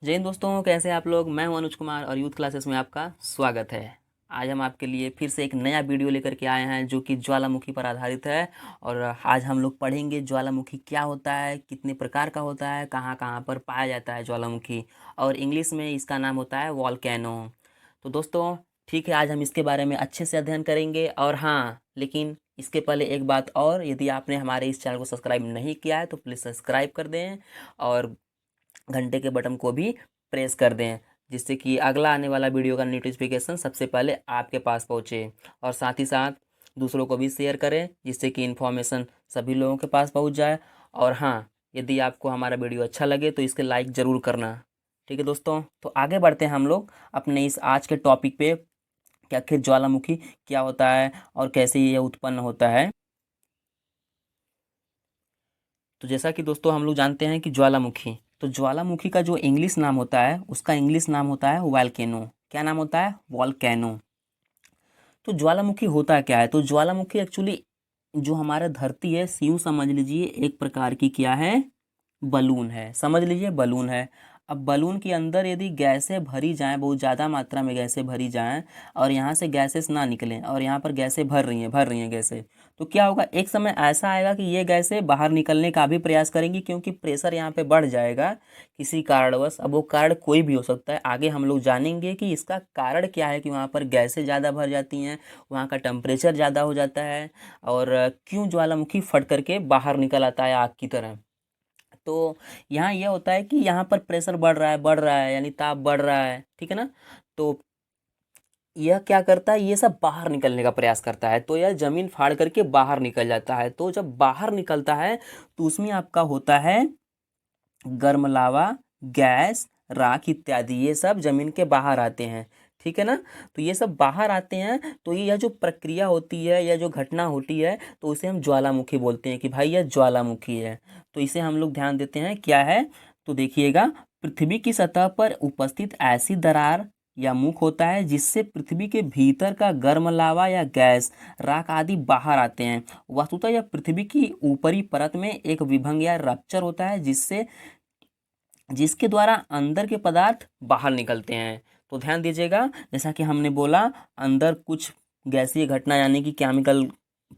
जय हिंद दोस्तों, कैसे हैं आप लोग। मैं हूं अनुज कुमार और यूथ क्लासेस में आपका स्वागत है। आज हम आपके लिए फिर से एक नया वीडियो लेकर के आए हैं जो कि ज्वालामुखी पर आधारित है। और आज हम लोग पढ़ेंगे ज्वालामुखी क्या होता है, कितने प्रकार का होता है, कहाँ कहाँ पर पाया जाता है ज्वालामुखी, और इंग्लिश में इसका नाम होता है वॉल्केनो। तो दोस्तों ठीक है, आज हम इसके बारे में अच्छे से अध्ययन करेंगे। और हाँ, लेकिन इसके पहले एक बात और, यदि आपने हमारे इस चैनल को सब्सक्राइब नहीं किया है तो प्लीज़ सब्सक्राइब कर दें और घंटे के बटन को भी प्रेस कर दें, जिससे कि अगला आने वाला वीडियो का नोटिफिकेशन सबसे पहले आपके पास पहुंचे। और साथ ही साथ दूसरों को भी शेयर करें, जिससे कि इन्फॉर्मेशन सभी लोगों के पास पहुंच जाए। और हाँ, यदि आपको हमारा वीडियो अच्छा लगे तो इसके लाइक ज़रूर करना। ठीक है दोस्तों, तो आगे बढ़ते हैं हम लोग अपने इस आज के टॉपिक पे कि आखिर ज्वालामुखी क्या होता है और कैसे ये उत्पन्न होता है। तो जैसा कि दोस्तों हम लोग जानते हैं कि ज्वालामुखी का जो इंग्लिश नाम होता है, उसका इंग्लिश नाम होता है वॉल्केनो। क्या नाम होता है? वॉल्केनो। तो ज्वालामुखी होता क्या है? तो ज्वालामुखी एक्चुअली जो हमारा धरती है, यूं समझ लीजिए एक प्रकार की क्या है, बलून है। समझ लीजिए बलून है। अब बलून के अंदर यदि गैसें भरी जाएं, बहुत ज़्यादा मात्रा में गैसें भरी जाएं, और यहाँ से गैसेस ना निकलें, और यहाँ पर गैसें भर रही हैं गैसें, तो क्या होगा, एक समय ऐसा आएगा कि ये गैसें बाहर निकलने का भी प्रयास करेंगी, क्योंकि प्रेशर यहाँ पे बढ़ जाएगा किसी कारणवश। अब वो कारण कोई भी हो सकता है, आगे हम लोग जानेंगे कि इसका कारण क्या है कि वहाँ पर गैसें ज़्यादा भर जाती हैं, वहाँ का टेम्परेचर ज़्यादा हो जाता है, और क्यों ज्वालामुखी फट करके बाहर निकल आता है आग की तरह। तो यहाँ ये होता है कि यहाँ पर प्रेशर बढ़ रहा है यानी ताप बढ़ रहा है, ठीक है ना। तो यह क्या करता है, ये सब बाहर निकलने का प्रयास करता है, तो यह जमीन फाड़ करके बाहर निकल जाता है। तो जब बाहर निकलता है तो उसमें आपका होता है गर्म लावा, गैस, राख इत्यादि, ये सब जमीन के बाहर आते हैं, ठीक है ना। तो ये सब बाहर आते हैं, तो यह जो प्रक्रिया होती है या जो घटना होती है, तो उसे हम ज्वालामुखी बोलते हैं कि भाई यह ज्वालामुखी है। तो इसे हम लोग ध्यान देते हैं क्या है। तो देखिएगा, पृथ्वी की सतह पर उपस्थित ऐसी दरार या मुख होता है जिससे पृथ्वी के भीतर का गर्म लावा या गैस, राख आदि बाहर आते हैं। वस्तुतः यह पृथ्वी की ऊपरी परत में एक विभंग या रप्चर होता है जिसके द्वारा अंदर के पदार्थ बाहर निकलते हैं। तो ध्यान दीजिएगा, जैसा कि हमने बोला, अंदर कुछ गैसीय घटना यानी कि केमिकल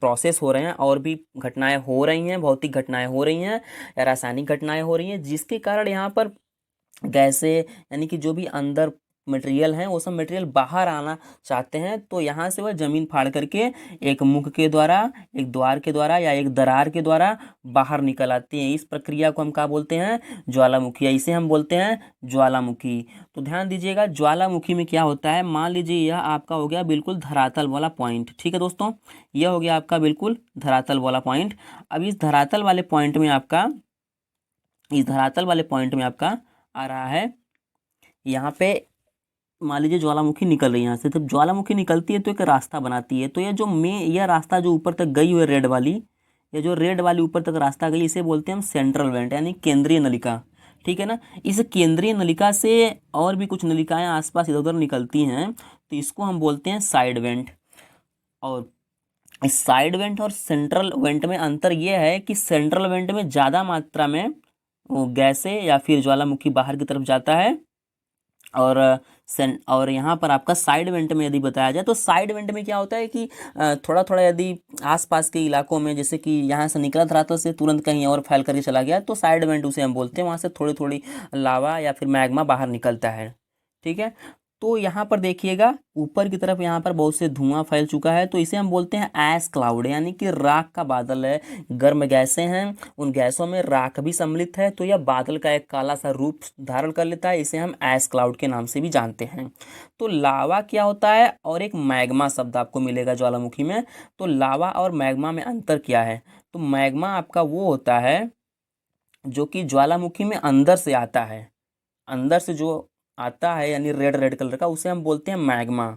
प्रोसेस हो रहे हैं, और भी घटनाएं हो रही हैं, भौतिक घटनाएं हो रही हैं या रासायनिक घटनाएं हो रही हैं, जिसके कारण यहाँ पर गैसें यानी कि जो भी अंदर मटेरियल हैं वो सब मटेरियल बाहर आना चाहते हैं। तो यहाँ से वह ज़मीन फाड़ करके एक मुख के द्वारा, एक द्वार के द्वारा या एक दरार के द्वारा बाहर निकल आती हैं। इस प्रक्रिया को हम क्या बोलते हैं? ज्वालामुखी, या इसे हम बोलते हैं ज्वालामुखी। तो ध्यान दीजिएगा, ज्वालामुखी में क्या होता है, मान लीजिए यह आपका हो गया बिल्कुल धरातल वाला पॉइंट, ठीक है दोस्तों, यह हो गया आपका बिल्कुल धरातल वाला पॉइंट। अब इस धरातल वाले पॉइंट में आपका आ रहा है, यहाँ पे मान लीजिए ज्वालामुखी निकल रही है। यहाँ से जब ज्वालामुखी निकलती है तो एक रास्ता बनाती है। तो यह रास्ता जो ऊपर तक गई हुई है रेड वाली, ये जो रेड वाली ऊपर तक रास्ता गई, इसे बोलते हैं हम सेंट्रल वेंट यानी केंद्रीय नलिका, ठीक है ना। इस केंद्रीय नलिका से और भी कुछ नलिकाएं आसपास इधर उधर निकलती हैं, तो इसको हम बोलते हैं साइड वेंट। और इस साइड वेंट और सेंट्रल वेंट में अंतर यह है कि सेंट्रल वेंट में ज़्यादा मात्रा में वो गैसें या फिर ज्वालामुखी बाहर की तरफ जाता है, और और यहाँ पर आपका साइड वेंट में यदि बताया जाए तो साइड वेंट में क्या होता है कि थोड़ा थोड़ा यदि आसपास के इलाकों में, जैसे कि यहाँ से निकला था तो से तुरंत कहीं और फैल करके चला गया, तो साइड वेंट उसे हम बोलते हैं। वहाँ से थोड़ी थोड़ी लावा या फिर मैग्मा बाहर निकलता है, ठीक है। तो यहाँ पर देखिएगा, ऊपर की तरफ यहाँ पर बहुत से धुआं फैल चुका है, तो इसे हम बोलते हैं ऐश क्लाउड यानी कि राख का बादल है। गर्म गैसें हैं, उन गैसों में राख भी सम्मिलित है, तो यह बादल का एक काला सा रूप धारण कर लेता है। इसे हम ऐश क्लाउड के नाम से भी जानते हैं। तो लावा क्या होता है, और एक मैग्मा शब्द आपको मिलेगा ज्वालामुखी में। तो लावा और मैग्मा में अंतर क्या है? तो मैग्मा आपका वो होता है जो कि ज्वालामुखी में अंदर से आता है, अंदर से जो आता है यानी रेड रेड कलर का, उसे हम बोलते हैं मैग्मा।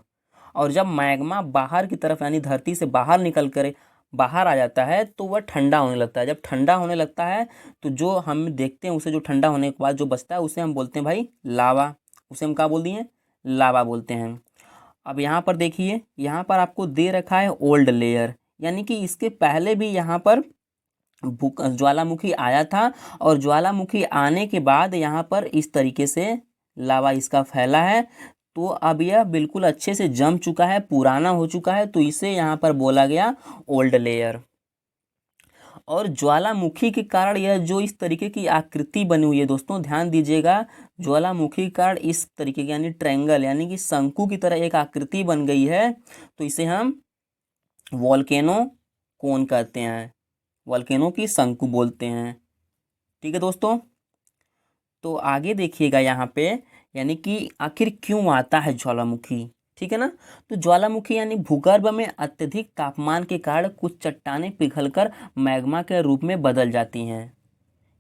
और जब मैग्मा बाहर की तरफ यानी धरती से बाहर निकल कर बाहर आ जाता है तो वह ठंडा होने लगता है। जब ठंडा होने लगता है तो जो हम देखते हैं उसे, जो ठंडा होने के बाद जो बचता है उसे हम बोलते हैं भाई लावा। उसे हम क्या बोल दिए? लावा बोलते हैं। अब यहाँ पर देखिए, यहाँ पर आपको दे रखा है ओल्ड लेयर, यानी कि इसके पहले भी यहाँ पर ज्वालामुखी आया था, और ज्वालामुखी आने के बाद यहाँ पर इस तरीके से लावा इसका फैला है, तो अब यह बिल्कुल अच्छे से जम चुका है, पुराना हो चुका है, तो इसे यहाँ पर बोला गया ओल्ड लेयर। और ज्वालामुखी के कारण यह जो इस तरीके की आकृति बनी हुई है दोस्तों, ध्यान दीजिएगा, ज्वालामुखी के कारण इस तरीके की यानी ट्रायंगल यानी कि शंकु की तरह एक आकृति बन गई है, तो इसे हम वॉल्केनो कोन कहते हैं, वॉल्केनो की शंकु बोलते हैं। ठीक है दोस्तों, तो आगे देखिएगा यहाँ पे, यानी कि आखिर क्यों आता है ज्वालामुखी। ठीक है ना, तो ज्वालामुखी यानी भूगर्भ में अत्यधिक तापमान के कारण कुछ चट्टानें पिघलकर मैग्मा के रूप में बदल जाती हैं।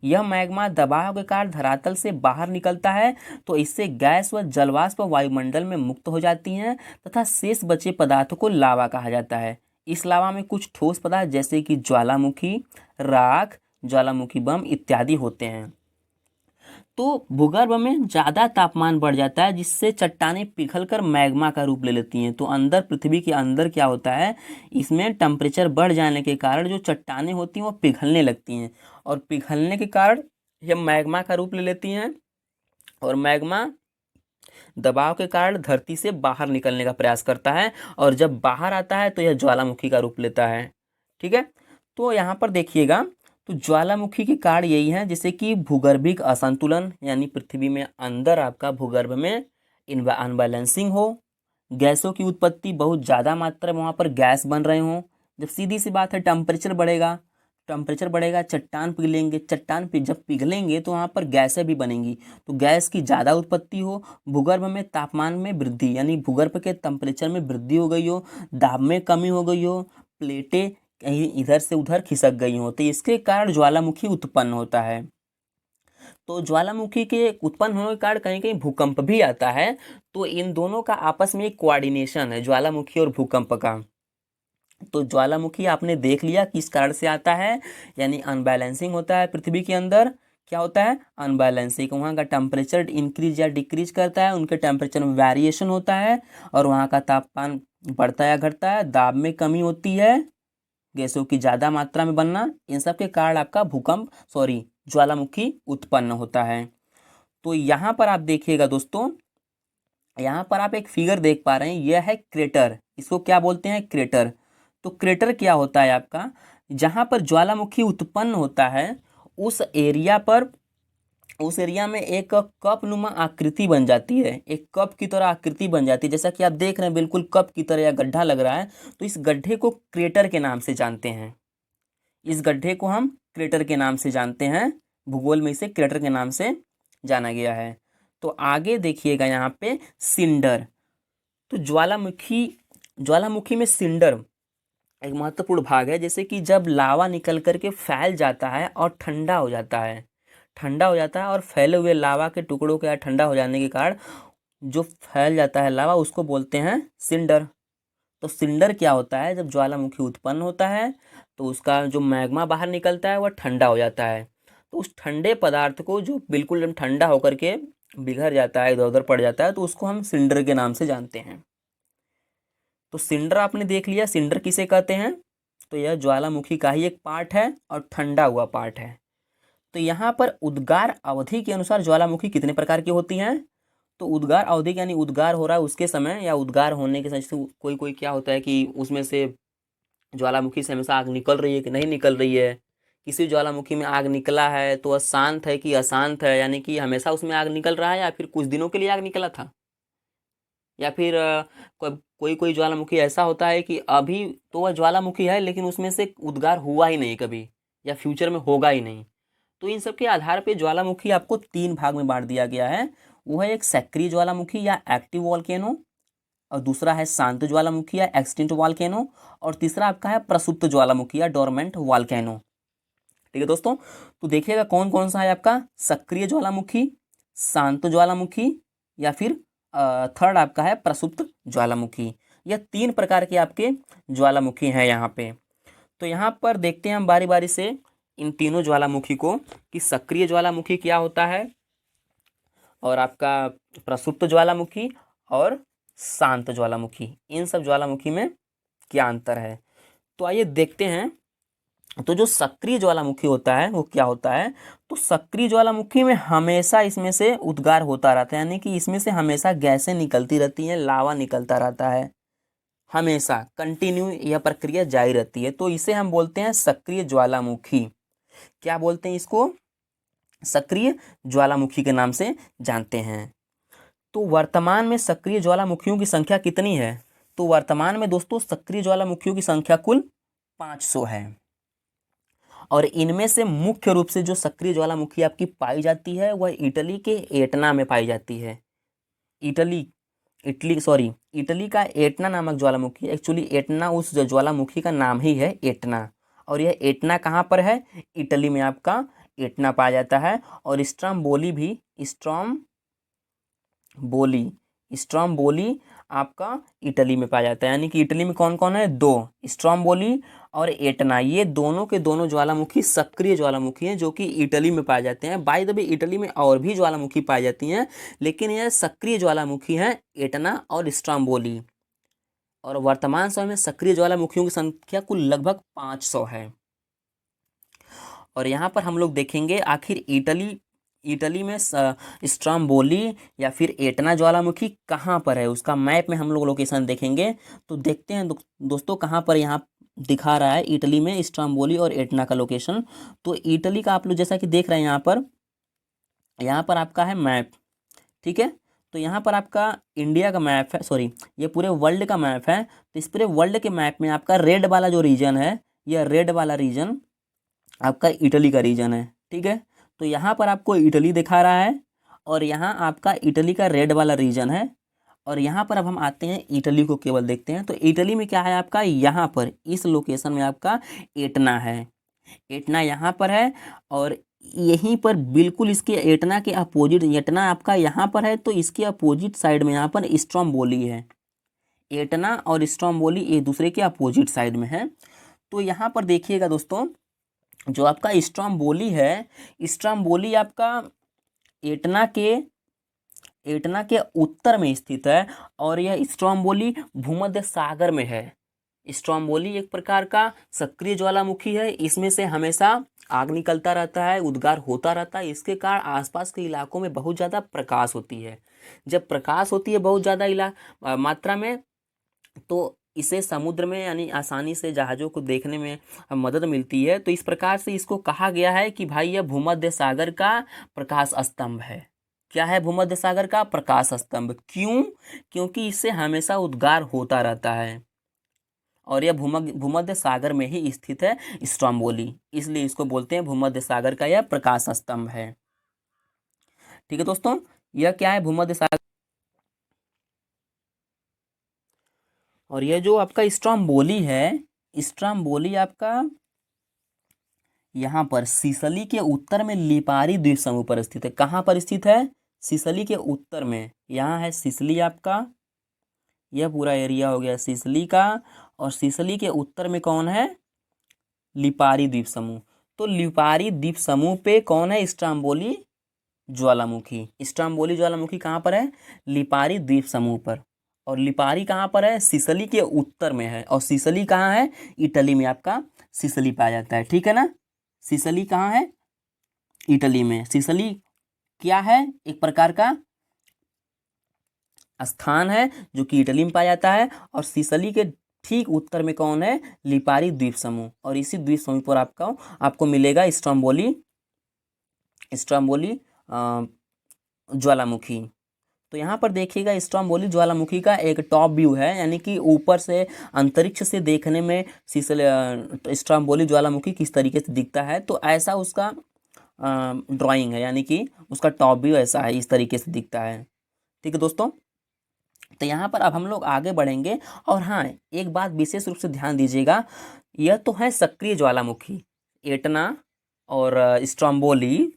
यह मैग्मा दबाव के कारण धरातल से बाहर निकलता है, तो इससे गैस व जलवाष्प वायुमंडल में मुक्त हो जाती हैं तथा शेष बचे पदार्थों को लावा कहा जाता है। इस लावा में कुछ ठोस पदार्थ जैसे कि ज्वालामुखी, राख, ज्वालामुखी बम इत्यादि होते हैं। तो भूगर्भ में ज़्यादा तापमान बढ़ जाता है, जिससे चट्टानें पिघलकर मैग्मा का रूप ले लेती हैं। तो अंदर, पृथ्वी के अंदर क्या होता है, इसमें टेम्परेचर बढ़ जाने के कारण जो चट्टानें होती हैं वो पिघलने लगती हैं, और पिघलने के कारण यह मैग्मा का रूप ले लेती हैं, और मैग्मा दबाव के कारण धरती से बाहर निकलने का प्रयास करता है, और जब बाहर आता है तो यह ज्वालामुखी का रूप लेता है। ठीक है, तो यहाँ पर देखिएगा, तो ज्वालामुखी के कारण यही है, जैसे कि भूगर्भिक असंतुलन, यानी पृथ्वी में अंदर आपका भूगर्भ में अनबैलेंसिंग हो, गैसों की उत्पत्ति, बहुत ज़्यादा मात्रा में वहाँ पर गैस बन रहे हों। जब सीधी सी बात है, टेम्परेचर बढ़ेगा, टेम्परेचर बढ़ेगा, चट्टान पिघलेंगे, जब पिघलेंगे तो वहाँ पर गैसें भी बनेंगी, तो गैस की ज़्यादा उत्पत्ति हो, भूगर्भ में तापमान में वृद्धि यानी भूगर्भ के टेम्परेचर में वृद्धि हो गई हो, दाब में कमी हो गई हो, प्लेटें कहीं इधर से उधर खिसक गई हो, तो इसके कारण ज्वालामुखी उत्पन्न होता है। तो ज्वालामुखी के उत्पन्न होने के कारण कहीं कहीं भूकंप भी आता है। तो इन दोनों का आपस में एक कोऑर्डिनेशन है, ज्वालामुखी और भूकंप का। तो ज्वालामुखी आपने देख लिया किस कारण से आता है, यानी अनबैलेंसिंग होता है पृथ्वी के अंदर। क्या होता है, अनबैलेंसिंग, वहाँ का टेम्परेचर इंक्रीज या डिक्रीज करता है, उनके टेम्परेचर में वेरिएशन होता है, और वहाँ का तापमान बढ़ता या घटता है, दाब में कमी होती है, गैसों की ज़्यादा मात्रा में बनना, इन सब के कारण आपका ज्वालामुखी उत्पन्न होता है। तो यहाँ पर आप देखिएगा दोस्तों, यहाँ पर आप एक फिगर देख पा रहे हैं, यह है क्रेटर, इसको क्या बोलते हैं, क्रेटर। तो क्रेटर क्या होता है आपका, जहाँ पर ज्वालामुखी उत्पन्न होता है उस एरिया पर, उस एरिया में एक कप नुमा आकृति बन जाती है, एक कप की तरह आकृति बन जाती है, जैसा कि आप देख रहे हैं बिल्कुल कप की तरह या गड्ढा लग रहा है। तो इस गड्ढे को क्रेटर के नाम से जानते हैं, इस गड्ढे को हम क्रेटर के नाम से जानते हैं, भूगोल में इसे क्रेटर के नाम से जाना गया है। तो आगे देखिएगा यहाँ पे सिंडर। तो ज्वालामुखी, ज्वालामुखी में सिंडर एक महत्वपूर्ण भाग है, जैसे कि जब लावा निकल करके फैल जाता है और ठंडा हो जाता है, ठंडा हो जाता है और फैले हुए लावा के टुकड़ों के ठंडा हो जाने के कारण जो फैल जाता है लावा, उसको बोलते हैं सिंडर। तो सिंडर क्या होता है, जब ज्वालामुखी उत्पन्न होता है तो उसका जो मैग्मा बाहर निकलता है वह ठंडा हो जाता है, तो उस ठंडे पदार्थ को जो बिल्कुल जब ठंडा होकर के बिखर जाता है, इधर उधर पड़ जाता है, तो उसको हम सिंडर के नाम से जानते हैं। तो सिंडर आपने देख लिया, सिंडर किसे कहते हैं, तो यह ज्वालामुखी का ही एक पार्ट है और ठंडा हुआ पार्ट है। तो यहाँ पर उद्गार अवधि के अनुसार ज्वालामुखी कितने प्रकार की होती हैं, तो उद्गार अवधि यानी उद्गार हो रहा है उसके समय या उद्गार होने के समय, कोई कोई क्या होता है कि उसमें से ज्वालामुखी से हमेशा आग निकल रही है कि नहीं निकल रही है, किसी ज्वालामुखी में आग निकला है तो वह शांत है कि अशांत है, यानी कि हमेशा उसमें आग निकल रहा है या फिर कुछ दिनों के लिए आग निकला था, या फिर कोई कोई ज्वालामुखी ऐसा होता है कि अभी तो वह ज्वालामुखी है लेकिन उसमें से उद्गार हुआ ही नहीं कभी, या फ्यूचर में होगा ही नहीं। तो इन सब के आधार पे ज्वालामुखी आपको 3 भाग में बांट दिया गया है। वो है एक सक्रिय ज्वालामुखी या एक्टिव वॉल्केनो, और दूसरा है शांत ज्वालामुखी या एक्सटिंक्ट वॉल्केनो, और तीसरा आपका है प्रसुप्त ज्वालामुखी या डोरमेंट वॉल्केनो। ठीक है दोस्तों, तो देखिएगा कौन कौन सा है आपका, सक्रिय ज्वालामुखी, शांत ज्वालामुखी, या फिर थर्ड आपका है प्रसुप्त ज्वालामुखी। यह 3 प्रकार के आपके ज्वालामुखी हैं यहाँ पे। तो यहाँ पर देखते हैं हम बारी बारी से इन तीनों ज्वालामुखी को, कि सक्रिय ज्वालामुखी क्या होता है, और आपका प्रसुप्त ज्वालामुखी और शांत ज्वालामुखी, इन सब ज्वालामुखी में क्या अंतर है। तो आइए देखते हैं तो जो सक्रिय ज्वालामुखी होता है वो क्या होता है, तो सक्रिय ज्वालामुखी में हमेशा इसमें से उद्गार होता रहता है, यानी कि इसमें से हमेशा गैसें निकलती रहती हैं, लावा निकलता रहता है, हमेशा कंटिन्यू यह प्रक्रिया जारी रहती है। तो इसे हम बोलते हैं सक्रिय ज्वालामुखी। क्या बोलते हैं इसको, सक्रिय ज्वालामुखी के नाम से जानते हैं। तो वर्तमान में सक्रिय ज्वालामुखियों की संख्या कितनी है, तो वर्तमान में दोस्तों सक्रिय ज्वालामुखियों की संख्या कुल 500 है। और इनमें से मुख्य रूप से जो सक्रिय ज्वालामुखी आपकी पाई जाती है वह इटली के एटना में पाई जाती है। इटली का एटना नामक ज्वालामुखी, एक्चुअली एटना उस ज्वालामुखी का नाम ही है, एटना। और यह एटना कहाँ पर है, इटली में आपका एटना पाया जाता है। और स्ट्रोम्बोली आपका इटली में पाया जाता है। यानी कि इटली में कौन कौन है, दो, स्ट्रोम्बोली और एटना, ये दोनों के दोनों ज्वालामुखी सक्रिय ज्वालामुखी हैं जो कि इटली में पाए जाते हैं। बाय द वे इटली में और भी ज्वालामुखी पाई जाती हैं, लेकिन यह सक्रिय ज्वालामुखी हैं एटना और स्ट्रोम्बोली। और वर्तमान समय में सक्रिय ज्वालामुखियों की संख्या कुल लगभग 500 है। और यहाँ पर हम लोग देखेंगे आखिर इटली में स्ट्रोम्बोली या फिर एटना ज्वालामुखी कहाँ पर है, उसका मैप में हम लोग लोकेशन देखेंगे। तो देखते हैं दोस्तों कहाँ पर यहाँ दिखा रहा है इटली में स्ट्रोम्बोली और एटना का लोकेशन। तो इटली का आप लोग जैसा कि देख रहे हैं यहाँ पर आपका है मैप, ठीक है। तो यहाँ पर आपका इंडिया का मैप है, सॉरी ये पूरे वर्ल्ड का मैप है। तो इस पूरे वर्ल्ड के मैप में आपका रेड वाला जो रीजन है, यह रेड वाला रीजन आपका इटली का रीजन है, ठीक है। तो यहाँ पर आपको इटली दिखा रहा है और यहाँ आपका इटली का रेड वाला रीजन है। और यहाँ पर अब हम आते हैं इटली को केवल देखते हैं। तो इटली में क्या है आपका, यहाँ पर इस लोकेशन में आपका एटना है, एटना यहाँ पर है। और यहीं पर बिल्कुल इसके एटना के अपोजिट, एटना आपका यहाँ पर है तो इसके अपोजिट साइड में यहाँ पर स्ट्रोम्बोली है। एटना और स्ट्रोम्बोली एक दूसरे के अपोजिट साइड में है। तो यहाँ पर देखिएगा दोस्तों, जो आपका स्ट्रोम्बोली है, स्ट्रोम्बोली आपका एटना के उत्तर में स्थित है। और यह स्ट्रोम्बोली भूमध्य सागर में है। स्ट्रोम्बोली एक प्रकार का सक्रिय ज्वालामुखी है, इसमें से हमेशा आग निकलता रहता है, उद्गार होता रहता है। इसके कारण आसपास के इलाकों में बहुत ज़्यादा प्रकाश होती है। जब प्रकाश होती है बहुत ज़्यादा मात्रा में, तो इसे समुद्र में यानी आसानी से जहाज़ों को देखने में मदद मिलती है। तो इस प्रकार से इसको कहा गया है कि भाई यह भूमध्य सागर का प्रकाश स्तंभ है। क्या है, भूमध्य सागर का प्रकाश स्तंभ। क्यों, क्योंकि इससे हमेशा उद्गार होता रहता है और यह भूमध्य सागर में ही स्थित है स्ट्रोम्बोली, इसलिए इसको बोलते हैं भूमध्य सागर का यह प्रकाश स्तंभ है। ठीक है दोस्तों, यह क्या है, भूमध्य सागर। और यह जो आपका स्ट्रोम्बोली है, स्ट्रोम्बोली आपका यहाँ पर सिसली के उत्तर में लिपारी द्वीप समूह पर स्थित है। कहाँ पर स्थित है, सिसली के उत्तर में। यहाँ है सिसली आपका, यह पूरा एरिया हो गया सिसली का। और सिसली के उत्तर में कौन है, लिपारी द्वीप समूह। तो लिपारी द्वीप समूह पे कौन है, स्ट्रोम्बोली ज्वालामुखी। स्ट्रोम्बोली ज्वालामुखी कहाँ पर है, लिपारी द्वीप समूह पर। और लिपारी कहाँ पर है, सिसली के उत्तर में है। और सिसली कहाँ है, इटली में आपका सिसली पाया जाता है, ठीक है ना। सिसली कहाँ है, इटली में। सिसली क्या है, एक प्रकार का स्थान है जो कि इटली में पाया जाता है। और सिसली के ठीक उत्तर में कौन है, लिपारी द्वीप समूह। और इसी द्वीप समूह पर आपको मिलेगा स्ट्रोम्बोली ज्वालामुखी। तो यहाँ पर देखिएगा स्ट्रोम्बोली ज्वालामुखी का एक टॉप व्यू है, यानी कि ऊपर से अंतरिक्ष से देखने में स्ट्रोम्बोली ज्वालामुखी किस तरीके से दिखता है। तो ऐसा उसका ड्राइंग है, यानी कि उसका टॉप व्यू ऐसा है, इस तरीके से दिखता है। ठीक है दोस्तों, तो यहाँ पर अब हम लोग आगे बढ़ेंगे। और हाँ, एक बात विशेष रूप से ध्यान दीजिएगा, यह तो है सक्रिय ज्वालामुखी एटना और स्ट्रोम्बोली।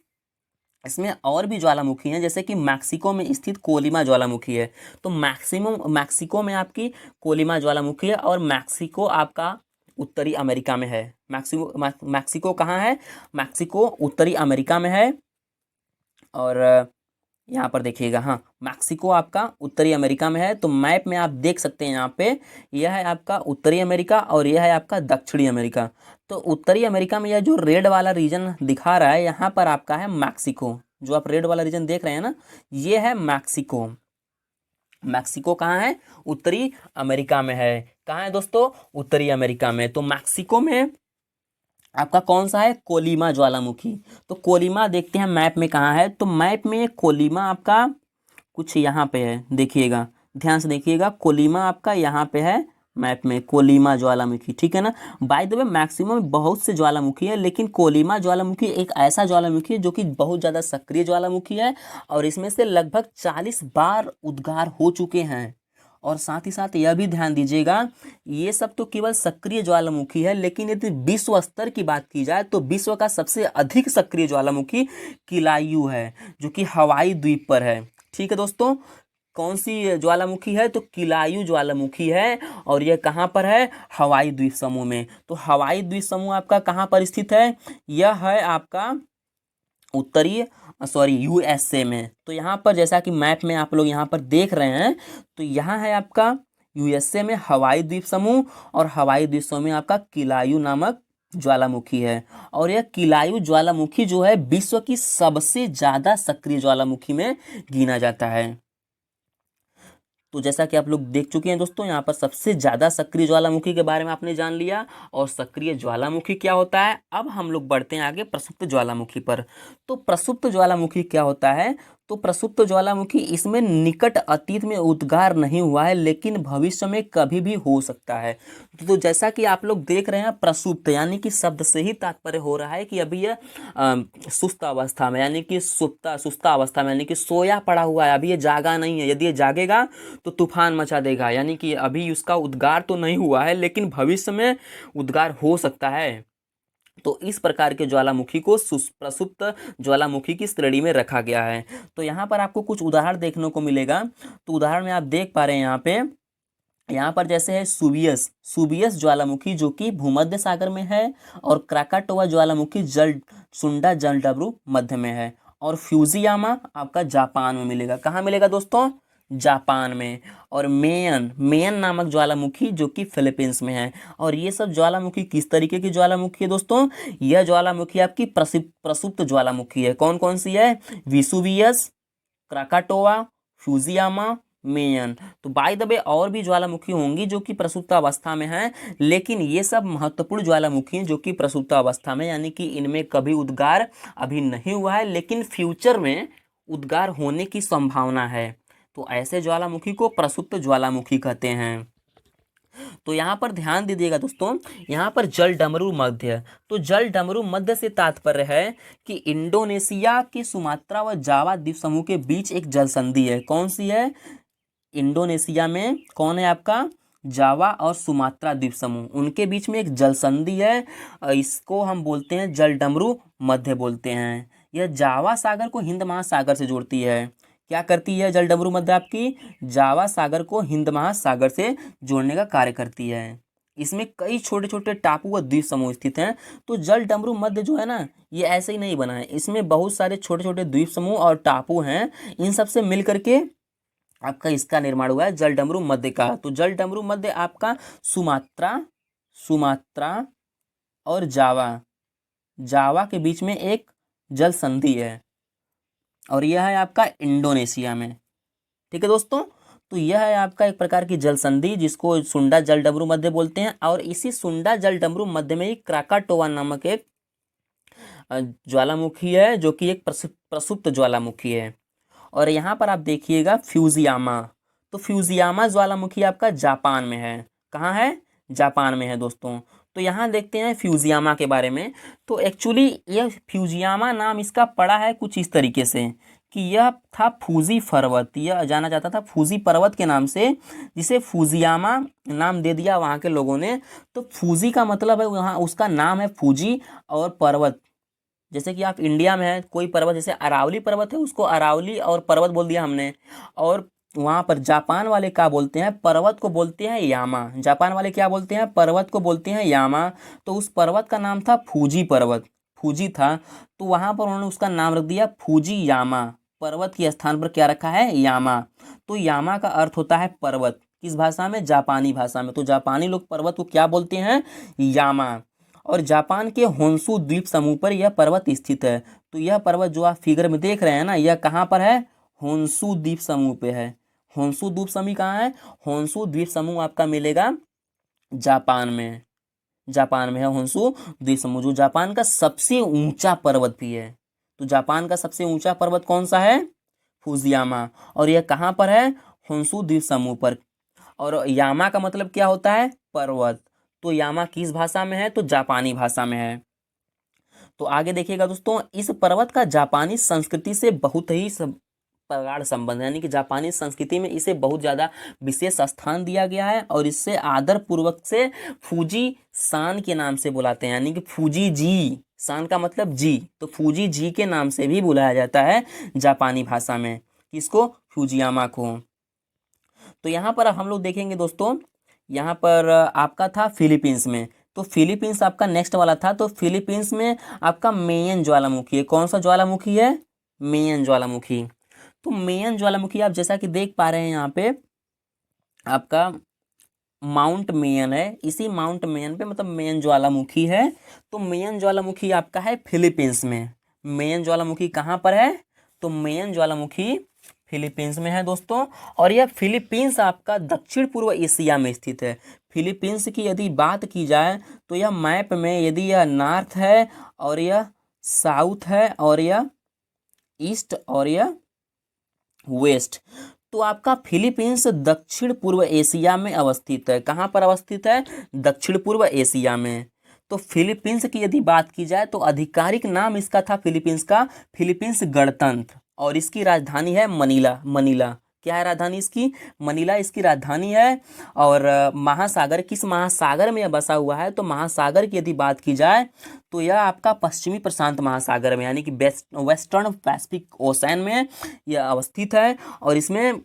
इसमें और भी ज्वालामुखी हैं, जैसे कि मैक्सिको में स्थित कोलिमा ज्वालामुखी है। तो मैक्सिको में आपकी कोलिमा ज्वालामुखी है। और मैक्सिको आपका उत्तरी अमेरिका में है। मैक्सिको कहाँ है, मैक्सिको उत्तरी अमेरिका में है। और यहाँ पर देखिएगा, हाँ मैक्सिको आपका उत्तरी अमेरिका में है। तो मैप में आप देख सकते हैं यहाँ पे, यह है आपका उत्तरी अमेरिका और यह है आपका दक्षिणी अमेरिका। तो उत्तरी अमेरिका में यह जो रेड वाला रीजन दिखा रहा है यहाँ पर आपका है मैक्सिको। जो आप रेड वाला रीजन देख रहे हैं ना, ये है मैक्सिको। मैक्सिको कहाँ है? उत्तरी अमेरिका में है। कहाँ है दोस्तों? उत्तरी अमेरिका में। तो मैक्सिको में आपका कौन सा है? कोलिमा ज्वालामुखी। तो कोलिमा देखते हैं मैप में कहाँ है। तो मैप में कोलिमा आपका कुछ यहाँ पे है, देखिएगा, ध्यान से देखिएगा, कोलिमा आपका यहाँ पे है मैप में, कोलिमा ज्वालामुखी, ठीक है ना। बाय द वे मैक्सिमम बहुत से ज्वालामुखी है, लेकिन कोलिमा ज्वालामुखी एक ऐसा ज्वालामुखी है जो कि बहुत ज़्यादा सक्रिय ज्वालामुखी है और इसमें से लगभग 40 बार उद्गार हो चुके हैं। और साथ ही साथ यह भी ध्यान दीजिएगा, ये सब तो केवल सक्रिय ज्वालामुखी है, लेकिन यदि विश्व स्तर की बात की जाए तो विश्व का सबसे अधिक सक्रिय ज्वालामुखी किलायू है, जो कि हवाई द्वीप पर है। ठीक है दोस्तों, कौन सी ज्वालामुखी है? तो किलायू ज्वालामुखी है और यह कहाँ पर है? हवाई द्वीप समूह में। तो हवाई द्वीप समूह आपका कहाँ पर स्थित है? यह है आपका उत्तरी यूएसए में। तो यहाँ पर जैसा कि मैप में आप लोग यहाँ पर देख रहे हैं, तो यहाँ है आपका यूएसए में हवाई द्वीप समूह और हवाई द्वीप समूह में आपका किलायू नामक ज्वालामुखी है। और यह किलायू ज्वालामुखी जो है विश्व की सबसे ज़्यादा सक्रिय ज्वालामुखी में गिना जाता है। तो जैसा कि आप लोग देख चुके हैं दोस्तों, यहाँ पर सबसे ज़्यादा सक्रिय ज्वालामुखी के बारे में आपने जान लिया और सक्रिय ज्वालामुखी क्या होता है। अब हम लोग बढ़ते हैं आगे प्रसुप्त ज्वालामुखी पर। तो प्रसुप्त ज्वालामुखी क्या होता है? तो प्रसुप्त ज्वालामुखी, इसमें निकट अतीत में उद्गार नहीं हुआ है, लेकिन भविष्य में कभी भी हो सकता है। तो जैसा कि आप लोग देख रहे हैं, प्रसुप्त यानी कि शब्द से ही तात्पर्य हो रहा है कि अभी यह सुस्त अवस्था में, यानी कि सुस्ता अवस्था में, यानी कि सोया पड़ा हुआ है, अभी ये जागा नहीं है। यदि ये जागेगा तो तूफान मचा देगा, यानी कि अभी उसका उद्गार तो नहीं हुआ है, लेकिन भविष्य में उद्गार हो सकता है। तो इस प्रकार के ज्वालामुखी को प्रसुप्त ज्वालामुखी की श्रेणी में रखा गया है। तो यहाँ पर आपको कुछ उदाहरण देखने को मिलेगा। तो उदाहरण में आप देख पा रहे हैं यहाँ पर जैसे है सुबियस ज्वालामुखी जो कि भूमध्य सागर में है, और क्राकाटोवा ज्वालामुखी सुंडा जलडमरू मध्य में है, और फ्यूजियामा आपका जापान में मिलेगा। कहाँ मिलेगा दोस्तों? जापान में। और मेयन नामक ज्वालामुखी जो कि फिलीपींस में है। और ये सब ज्वालामुखी किस तरीके की ज्वालामुखी है दोस्तों? यह ज्वालामुखी आपकी प्रसुप्त ज्वालामुखी है। कौन कौन सी है? Vesuvius, Krakatoa, Fujiyama, Mayon. तो बाय द वे और भी ज्वालामुखी होंगी जो कि प्रसुप्त अवस्था में हैं, लेकिन ये सब महत्वपूर्ण ज्वालामुखी हैं जो कि प्रसुप्त अवस्था में, यानी कि इनमें कभी उद्गार अभी नहीं हुआ है, लेकिन फ्यूचर में उद्गार होने की संभावना है। तो ऐसे ज्वालामुखी को प्रसुप्त ज्वालामुखी कहते हैं। तो यहाँ पर ध्यान दीजिएगा दोस्तों, यहाँ पर जलडमरू मध्य। तो जलडमरू मध्य से तात्पर्य है कि इंडोनेशिया के सुमात्रा व जावा द्वीप समूह के बीच एक जल संधि है। कौन सी है? इंडोनेशिया में कौन है आपका? जावा और सुमात्रा द्वीप समूह, उनके बीच में एक जल संधि है। इसको हम बोलते हैं जलडमरू मध्य बोलते हैं। यह जावा सागर को हिंद महासागर से जोड़ती है। क्या करती है जलडमरू मध्य? आपकी जावा सागर को हिंद महासागर से जोड़ने का कार्य करती है। इसमें कई छोटे छोटे टापू व द्वीप समूह स्थित हैं। तो जलडमरू मध्य जो है ना, ये ऐसे ही नहीं बना है, इसमें बहुत सारे छोटे छोटे द्वीप समूह और टापू हैं। इन सब से मिल करके आपका इसका निर्माण हुआ है जलडमरू मध्य का। तो जलडमरू मध्य आपका सुमात्रा और जावा के बीच में एक जल संधि है, और यह है आपका इंडोनेशिया में। ठीक है दोस्तों, तो यह है आपका एक प्रकार की जल संधि जिसको सुंडा जलडमरू मध्य बोलते हैं। और इसी सुंडा जलडमरू मध्य में ही क्राकाटोवा नामक एक ज्वालामुखी है जो कि एक प्रसुप्त ज्वालामुखी है। और यहाँ पर आप देखिएगा फ्यूजियामा। तो फ्यूजियामा ज्वालामुखी आपका जापान में है। कहाँ है? जापान में है दोस्तों। तो यहाँ देखते हैं फ्यूजियामा के बारे में। तो एक्चुअली यह फ्यूजियामा नाम इसका पड़ा है कुछ इस तरीके से कि यह था फूजी पर्वत, यह जाना जाता था फूजी पर्वत के नाम से, जिसे फूजियामा नाम दे दिया वहाँ के लोगों ने। तो फूजी का मतलब है वहाँ, उसका नाम है फूजी, और पर्वत, जैसे कि आप इंडिया में है कोई पर्वत, जैसे अरावली पर्वत है, उसको अरावली और पर्वत बोल दिया हमने। और वहाँ पर जापान वाले क्या बोलते हैं? पर्वत को बोलते हैं यामा। जापान वाले क्या बोलते हैं? पर्वत को बोलते हैं यामा। तो उस पर्वत का नाम था फूजी पर्वत, फूजी था, तो वहाँ पर उन्होंने उसका नाम रख दिया फूजी यामा पर्वत के स्थान पर क्या रखा है, यामा। तो यामा का अर्थ होता है पर्वत, किस भाषा में, जापानी भाषा में। तो जापानी लोग पर्वत को क्या बोलते हैं, यामा। और जापान के होन्शु द्वीप समूह पर यह पर्वत स्थित है। तो यह पर्वत जो आप फिगर में देख रहे हैं ना, यह कहाँ पर है, होन्शु द्वीप समूह पे है। होन्शु द्वीप समूह कहाँ है, होन्शु द्वीप समूह आपका मिलेगा जापान में। जापान में है होन्शु द्वीप समूह, जो जापान का सबसे ऊंचा पर्वत भी है। तो जापान का सबसे ऊंचा पर्वत कौन सा है, फुजियामा। और यह कहाँ पर है, होन्शु द्वीप समूह पर। और यामा का मतलब क्या होता है, पर्वत। तो यामा किस भाषा में है, तो जापानी भाषा में है। तो आगे देखिएगा दोस्तों, इस पर्वत का जापानी संस्कृति से बहुत ही प्रगाढ़ संबंध है, यानी कि जापानी संस्कृति में इसे बहुत ज़्यादा विशेष स्थान दिया गया है। और इससे आदर पूर्वक से फूजी सान के नाम से बुलाते हैं, यानी कि फूजी जी, सान का मतलब जी, तो फूजी जी के नाम से भी बुलाया जाता है जापानी भाषा में, किसको, फुजियामा को। तो यहाँ पर हम लोग देखेंगे दोस्तों, यहाँ पर आपका था फिलीपींस में। तो फिलीपींस आपका नेक्स्ट वाला था। तो फिलीपींस में आपका मेयन ज्वालामुखी है। कौन सा ज्वालामुखी है, मेयन ज्वालामुखी। तो मेयन ज्वालामुखी आप जैसा कि देख पा रहे हैं यहाँ पे आपका माउंट मेयन है, इसी माउंट मेयन पे मतलब मेयन ज्वालामुखी है। तो मेयन ज्वालामुखी आपका है फिलीपींस में। मेयन ज्वालामुखी कहाँ पर है, तो मेयन ज्वालामुखी फिलीपींस में है दोस्तों। और यह फिलीपींस आपका दक्षिण पूर्व एशिया में स्थित है। फिलीपींस की यदि बात की जाए तो यह मैप में यदि यह नॉर्थ है और यह साउथ है और यह ईस्ट और यह वेस्ट, तो आपका फिलीपींस दक्षिण पूर्व एशिया में अवस्थित है। कहाँ पर अवस्थित है, दक्षिण पूर्व एशिया में। तो फिलीपींस की यदि बात की जाए तो आधिकारिक नाम इसका था फिलीपींस का, फिलीपींस गणतंत्र। और इसकी राजधानी है मनीला। मनीला क्या है राजधानी इसकी, मनीला इसकी राजधानी है। और महासागर, किस महासागर में यह बसा हुआ है, तो महासागर की यदि बात की जाए तो यह आपका पश्चिमी प्रशांत महासागर में, यानी कि वेस्टर्न पैसिफिक ओशन में यह अवस्थित है। और इसमें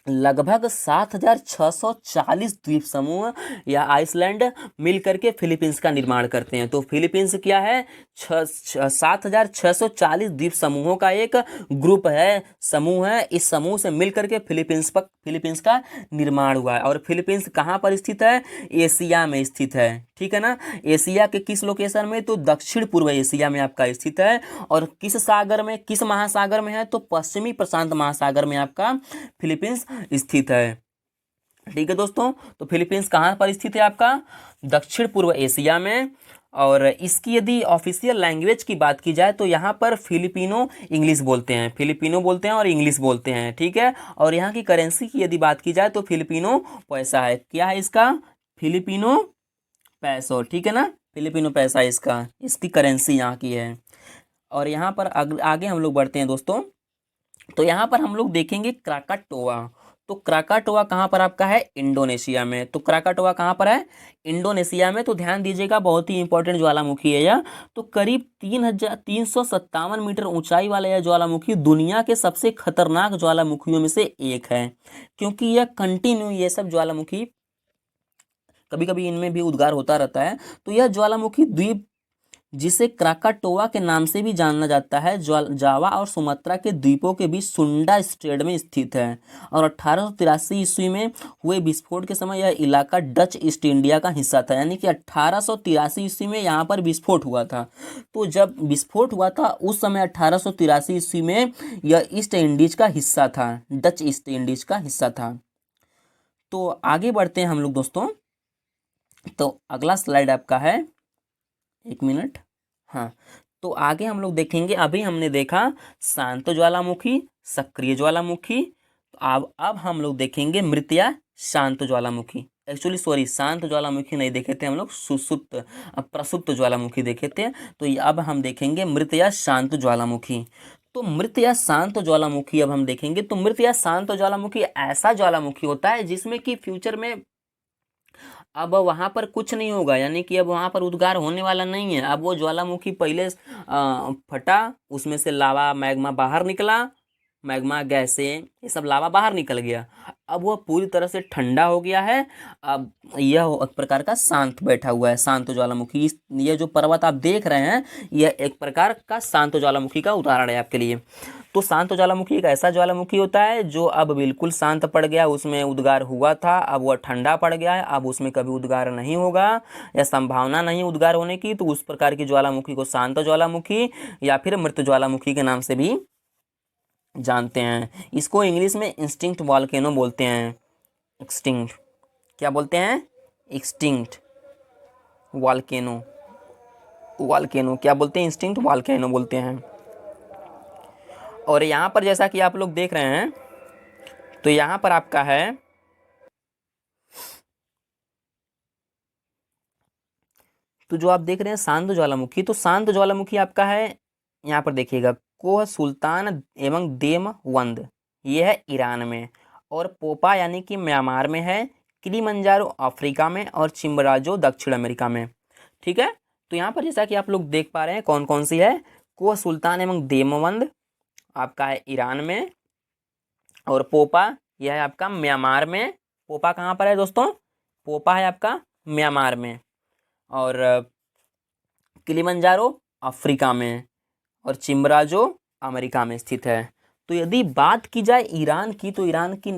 लगभग 7,640 द्वीप समूह या आइसलैंड मिल करके फिलीपींस का निर्माण करते हैं। तो फिलीपींस क्या है, 7,640 द्वीप समूहों का एक ग्रुप है, समूह है। इस समूह से मिल करके फिलीपींस का निर्माण हुआ है। और फिलीपींस कहाँ पर स्थित है, एशिया में स्थित है, ठीक है ना। एशिया के किस लोकेशन में, तो दक्षिण पूर्व एशिया में आपका स्थित है। और किस सागर में, किस महासागर में है, तो पश्चिमी प्रशांत महासागर में आपका फिलीपींस स्थित है, ठीक है दोस्तों। तो फिलीपींस कहाँ पर स्थित है आपका, दक्षिण पूर्व एशिया में। और इसकी यदि ऑफिशियल लैंग्वेज की बात की जाए तो यहाँ पर फिलिपिनो इंग्लिश बोलते हैं, फिलिपिनो बोलते हैं और इंग्लिश बोलते हैं, ठीक है। और यहाँ की करेंसी की यदि बात की जाए तो फिलिपिनो पैसा है। क्या है इसका, फिलिपिनो पैसो, ठीक है ना, फिलिपिनो पैसा इसका, इसकी करेंसी यहाँ की है। और यहाँ पर आगे हम लोग बढ़ते हैं दोस्तों। तो यहाँ पर हम लोग देखेंगे क्राकाटोआ। तो क्राकाटोआ कहाँ पर आपका है, इंडोनेशिया में। तो क्राकाटोआ कहाँ पर है, इंडोनेशिया में। तो ध्यान दीजिएगा, बहुत ही इंपॉर्टेंट ज्वालामुखी है यह। तो करीब 3,357 मीटर ऊंचाई वाला यह ज्वालामुखी दुनिया के सबसे खतरनाक ज्वालामुखियों में से एक है, क्योंकि यह कंटिन्यू, ये सब ज्वालामुखी कभी कभी इनमें भी उद्गार होता रहता है। तो यह ज्वालामुखी द्वीप, जिसे क्राकाटोआ के नाम से भी जाना जाता है, जावा और सुमात्रा के द्वीपों के बीच सुंडा स्ट्रेट में स्थित है। और 1883 ईस्वी में हुए विस्फोट के समय यह इलाका डच ईस्ट इंडिया का हिस्सा था, यानी कि 1883 ईस्वी में यहाँ पर विस्फोट हुआ था। तो जब विस्फोट हुआ था उस समय 1883 ईस्वी में यह ईस्ट इंडीज का हिस्सा था, डच ईस्ट इंडीज का हिस्सा था। तो आगे बढ़ते हैं हम लोग दोस्तों। तो अगला स्लाइड आपका है, एक मिनट, हाँ। तो आगे हम लोग देखेंगे, अभी हमने देखा शांत ज्वालामुखी, सक्रिय ज्वालामुखी। तो अब हम लोग देखेंगे मृत्या शांत ज्वालामुखी। एक्चुअली सॉरी, शांत ज्वालामुखी नहीं देखे थे हम लोग, सुसुप्त प्रसुप्त ज्वालामुखी देखे थे। तो अब हम देखेंगे मृत्या शांत ज्वालामुखी। तो मृत या शांत ज्वालामुखी अब हम देखेंगे। तो मृत या शांत ज्वालामुखी ऐसा ज्वालामुखी होता है जिसमें कि फ्यूचर में अब वहाँ पर कुछ नहीं होगा, यानी कि अब वहाँ पर उद्गार होने वाला नहीं है। अब वो ज्वालामुखी पहले फटा, उसमें से लावा मैग्मा बाहर निकला, मैग्मा गैसें ये सब लावा बाहर निकल गया। अब वो पूरी तरह से ठंडा हो गया है। अब यह एक प्रकार का शांत बैठा हुआ है, शांत ज्वालामुखी। ये जो पर्वत आप देख रहे हैं यह एक प्रकार का शांत ज्वालामुखी का उदाहरण है आपके लिए। तो शांत ज्वालामुखी एक ऐसा ज्वालामुखी होता है जो अब बिल्कुल शांत पड़ गया, उसमें उद्गार हुआ था, अब वह ठंडा पड़ गया है, अब उसमें कभी उद्गार नहीं होगा या संभावना नहीं उद्गार होने की, तो उस प्रकार की ज्वालामुखी को शांत ज्वालामुखी या फिर मृत ज्वालामुखी के नाम से भी जानते हैं। इसको इंग्लिश में एक्सटिंक्ट वॉल्केनो बोलते हैं। एक्सटिंक्ट क्या बोलते हैं? Extinct volcano. वॉल्केनो क्या बोलते हैं? एक्सटिंक्ट वॉल्केनो बोलते हैं। और यहाँ पर जैसा कि आप लोग देख रहे हैं, तो यहाँ पर आपका है तो जो आप देख रहे हैं शांत ज्वालामुखी, तो शांत ज्वालामुखी आपका है, यहाँ पर देखिएगा, कोह सुल्तान एवं देमवंद, ये है ईरान में, और पोपा यानी कि म्यांमार में है, किलिमंजारो अफ्रीका में, और चिम्बराजो दक्षिण अमेरिका में। ठीक है, तो यहाँ पर जैसा कि आप लोग देख पा रहे हैं कौन कौन सी है, कोह सुल्तान एवं देमवंद आपका है ईरान में, और पोपा यह है आपका म्यांमार में। पोपा कहाँ पर है दोस्तों? पोपा है आपका म्यांमार में, और किलिमंजारो अफ्रीका में, और चिम्बराजो अमेरिका में स्थित है। तो यदि बात की जाए ईरान की, तो ईरान की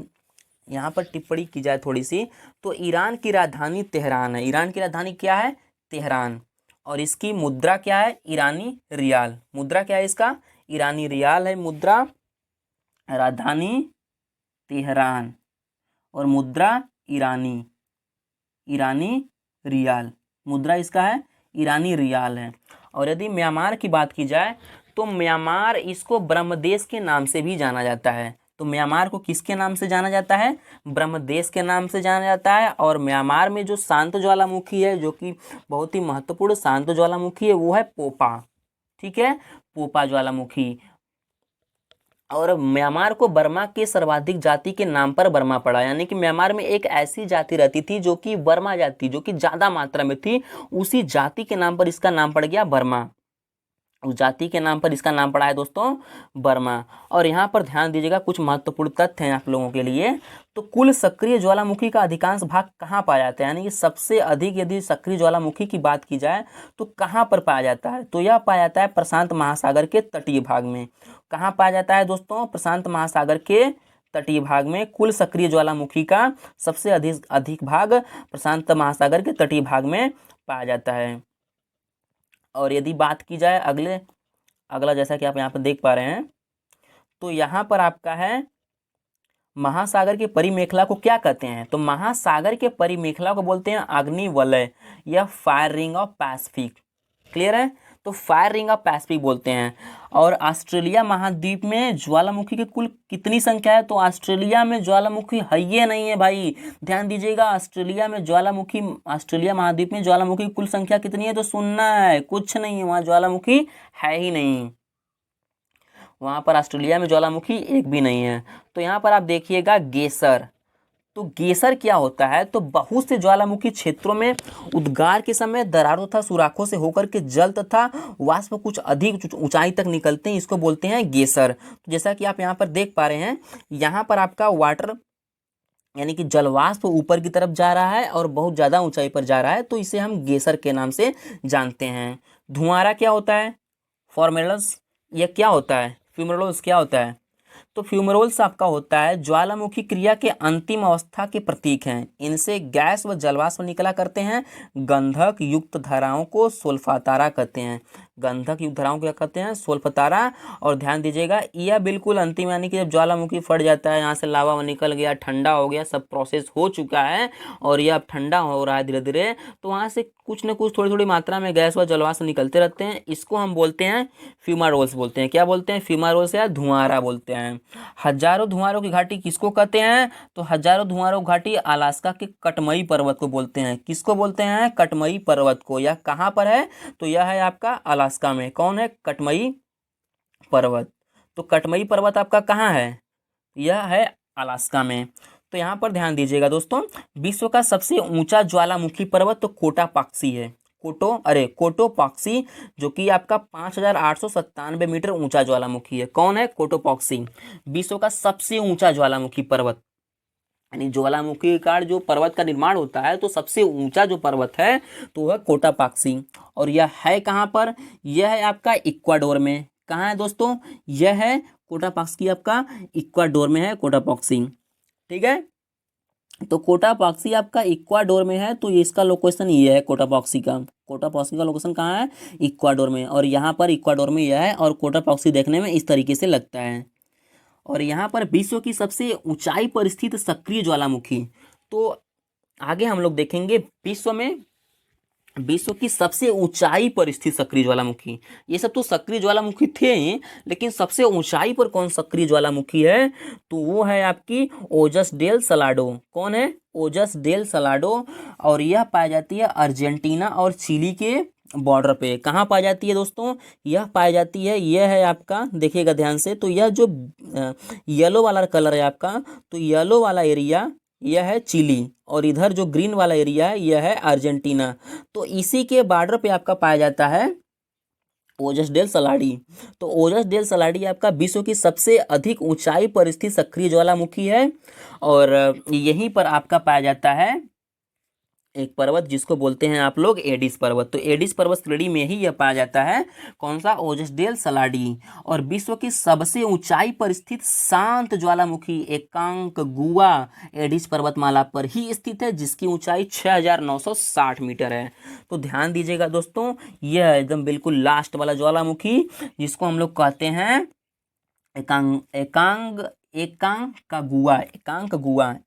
यहाँ पर टिप्पणी की जाए थोड़ी सी, तो ईरान की राजधानी तेहरान है। ईरान की राजधानी क्या है? तेहरान। और इसकी मुद्रा क्या है? ईरानी रियाल। मुद्रा क्या है इसका? ईरानी रियाल है मुद्रा। राजधानी तेहरान और मुद्रा ईरानी, ईरानी रियाल। मुद्रा इसका है ईरानी रियाल है। और यदि म्यांमार की बात की जाए, तो म्यांमार इसको ब्रह्मदेश के नाम से भी जाना जाता है। तो म्यांमार को किसके नाम से जाना जाता है? ब्रह्मदेश के नाम से जाना जाता है। और म्यांमार में जो शांत ज्वालामुखी है, जो कि बहुत ही महत्वपूर्ण शांत ज्वालामुखी है, वो है पोपा। ठीक है, पोपा ज्वालामुखी। और म्यांमार को बर्मा के सर्वाधिक जाति के नाम पर बर्मा पड़ा, यानी कि म्यांमार में एक ऐसी जाति रहती थी जो कि बर्मा जाति, जो कि ज़्यादा मात्रा में थी, उसी जाति के नाम पर इसका नाम पड़ गया बर्मा। उस जाति के नाम पर इसका नाम पड़ा है दोस्तों बर्मा। और यहाँ पर ध्यान दीजिएगा, कुछ महत्वपूर्ण तथ्य हैं आप लोगों के लिए। तो कुल सक्रिय ज्वालामुखी का अधिकांश भाग कहाँ पाया जाता है, यानी कि सबसे अधिक यदि सक्रिय ज्वालामुखी की बात की जाए तो कहाँ पर पाया जाता है? तो यह पाया जाता है प्रशांत महासागर के तटीय भाग में। कहाँ पाया जाता है दोस्तों? प्रशांत महासागर के तटीय भाग में। कुल सक्रिय ज्वालामुखी का सबसे अधिक भाग प्रशांत महासागर के तटीय भाग में पाया जाता है। और यदि बात की जाए अगला जैसा कि आप यहाँ पर देख पा रहे हैं, तो यहाँ पर आपका है महासागर के परिमेखला को क्या कहते हैं? तो महासागर के परिमेखला को बोलते हैं अग्निवलय या fire ring of Pacific. Clear है? तो फायर रिंग ऑफ पैसिफिक बोलते हैं। और ऑस्ट्रेलिया महाद्वीप में ज्वालामुखी की कुल कितनी संख्या है? तो ऑस्ट्रेलिया में ज्वालामुखी है ये नहीं है भाई, ध्यान दीजिएगा। ऑस्ट्रेलिया महाद्वीप में ज्वालामुखी की कुल संख्या कितनी है? तो सुनना है, कुछ नहीं है, वहाँ ज्वालामुखी है ही नहीं। वहाँ पर ऑस्ट्रेलिया में ज्वालामुखी एक भी नहीं है। तो यहाँ पर आप देखिएगा गेसर। तो गेसर क्या होता है? तो बहुत से ज्वालामुखी क्षेत्रों में उद्गार के समय दरारों तथा सुराखों से होकर के जल तथा वाष्प कुछ अधिक ऊंचाई तक निकलते हैं, इसको बोलते हैं गेसर। तो जैसा कि आप यहाँ पर देख पा रहे हैं, यहाँ पर आपका वाटर यानी कि जलवाष्प ऊपर की तरफ जा रहा है और बहुत ज़्यादा ऊंचाई पर जा रहा है, तो इसे हम गेसर के नाम से जानते हैं। धुआंरा क्या होता है? फॉर्मेल्स यह क्या होता है? फ्यूमरोल्स क्या होता है? तो फ्यूमरोल्स आपका होता है ज्वालामुखी क्रिया के अंतिम अवस्था के प्रतीक हैं। इनसे गैस व जलवाष्प निकला करते हैं। गंधक युक्त धाराओं को सोल्फातारा कहते हैं। गंधक युक्त धाराओं को क्या कहते हैं? सोल्फातारा। और ध्यान दीजिएगा, यह बिल्कुल अंतिम, यानी कि जब ज्वालामुखी फट जाता है, यहाँ से लावा निकल गया, ठंडा हो गया, सब प्रोसेस हो चुका है और यह अब ठंडा हो रहा है धीरे धीरे, तो वहाँ से कुछ न कुछ थोड़ी थोड़ी मात्रा में गैस व जलवाष्प निकलते रहते हैं। इसको हम बोलते हैं फ्यूमारोल्स बोलते हैं। क्या बोलते हैं? फ्यूमारोल्स या धुआंरा बोलते हैं। हजारों धुआंरों की घाटी किसको कहते हैं? तो हजारों धुआंरों घाटी अलास्का के कटमई पर्वत को बोलते हैं। किसको बोलते हैं? कटमई पर्वत को। यह कहाँ पर है? तो यह है आपका अलास्का में। कौन है? कटमई पर्वत। तो कटमई पर्वत आपका कहाँ है? यह है अलास्का में। तो यहाँ पर ध्यान दीजिएगा दोस्तों, विश्व का सबसे ऊंचा ज्वालामुखी पर्वत तो कोटापाक्सी है। कोटोपाक्सी, जो कि आपका 5,897 मीटर ऊंचा ज्वालामुखी है। कौन है? कोटोपाक्सी। विश्व का सबसे ऊंचा ज्वालामुखी पर्वत, यानी ज्वालामुखी का जो पर्वत का निर्माण होता है, तो सबसे ऊंचा जो पर्वत है तो वह कोटापाक्सी। और यह है कहाँ पर? यह है आपका इक्वाडोर में। कहाँ है दोस्तों? यह है कोटापाक्सी आपका इक्वाडोर में है, कोटापाक्सी। ठीक है, तो कोटापाक्सी आपका इक्वाडोर में है, तो इसका लोकेशन ये है कोटापाक्सी का। कोटापाक्सी का लोकेशन कहाँ है? इक्वाडोर में। और यहाँ पर इक्वाडोर में यह है, और कोटापाक्सी देखने में इस तरीके से लगता है। और यहाँ पर विश्व की सबसे ऊंचाई पर स्थित सक्रिय ज्वालामुखी। तो आगे हम लोग देखेंगे विश्व की सबसे ऊंचाई पर स्थित सक्रिय ज्वालामुखी। ये सब तो सक्रिय ज्वालामुखी थे ही, लेकिन सबसे ऊंचाई पर कौन सक्रिय ज्वालामुखी है? तो वो है आपकी ओजस डेल सलाडो। कौन है? Ojos del Salado. और यह पाई जाती है अर्जेंटीना और चिली के बॉर्डर पे। कहाँ पाई जाती है दोस्तों? यह पाई जाती है, यह है आपका, देखिएगा ध्यान से, तो यह जो येलो वाला कलर है आपका, तो येलो वाला एरिया यह है चिली, और इधर जो ग्रीन वाला एरिया है यह है अर्जेंटीना। तो इसी के बॉर्डर पे आपका पाया जाता है ओजस डेल सलाडी। तो ओजस डेल सलाडी आपका विश्व की सबसे अधिक ऊंचाई पर स्थित सक्रिय ज्वालामुखी है, और यहीं पर आपका पाया जाता है एक पर्वत जिसको बोलते हैं आप लोग एडिस पर्वत। तो एडिस पर्वत श्रेणी में ही यह पाया जाता है, कौन सा? ओजस डेल सलाडी। और विश्व की सबसे ऊंचाई पर स्थित शांत ज्वालामुखी एकांकगुआ एडिस पर्वतमाला पर ही स्थित है, जिसकी ऊंचाई 6960 मीटर है। तो ध्यान दीजिएगा दोस्तों, यह है एकदम बिल्कुल लास्ट वाला ज्वालामुखी, जिसको हम लोग कहते हैं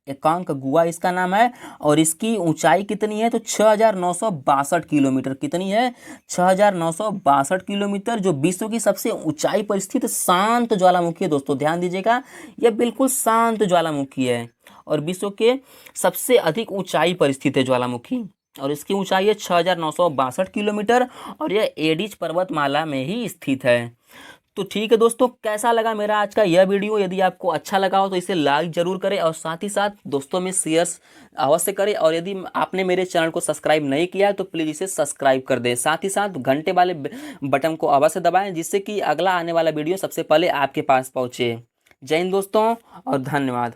एकांकगुआ इसका नाम है। और इसकी ऊंचाई कितनी है? तो 6962 किलोमीटर। कितनी है? 6962 किलोमीटर, जो विश्व की सबसे ऊंचाई पर स्थित शांत ज्वालामुखी है। दोस्तों ध्यान दीजिएगा, यह बिल्कुल शांत ज्वालामुखी है, और विश्व के सबसे अधिक ऊंचाई पर स्थित है ज्वालामुखी, और इसकी ऊंचाई है 6962 किलोमीटर, और यह एडिज पर्वतमाला में ही स्थित है। तो ठीक है दोस्तों, कैसा लगा मेरा आज का यह वीडियो? यदि आपको अच्छा लगा हो तो इसे लाइक जरूर करें, और साथ ही साथ दोस्तों में शेयर्स अवश्य करें। और यदि आपने मेरे चैनल को सब्सक्राइब नहीं किया है तो प्लीज़ इसे सब्सक्राइब कर दें। साथ ही साथ घंटे वाले बटन को अवश्य दबाएं, जिससे कि अगला आने वाला वीडियो सबसे पहले आपके पास पहुँचे। जय हिंद दोस्तों, और धन्यवाद।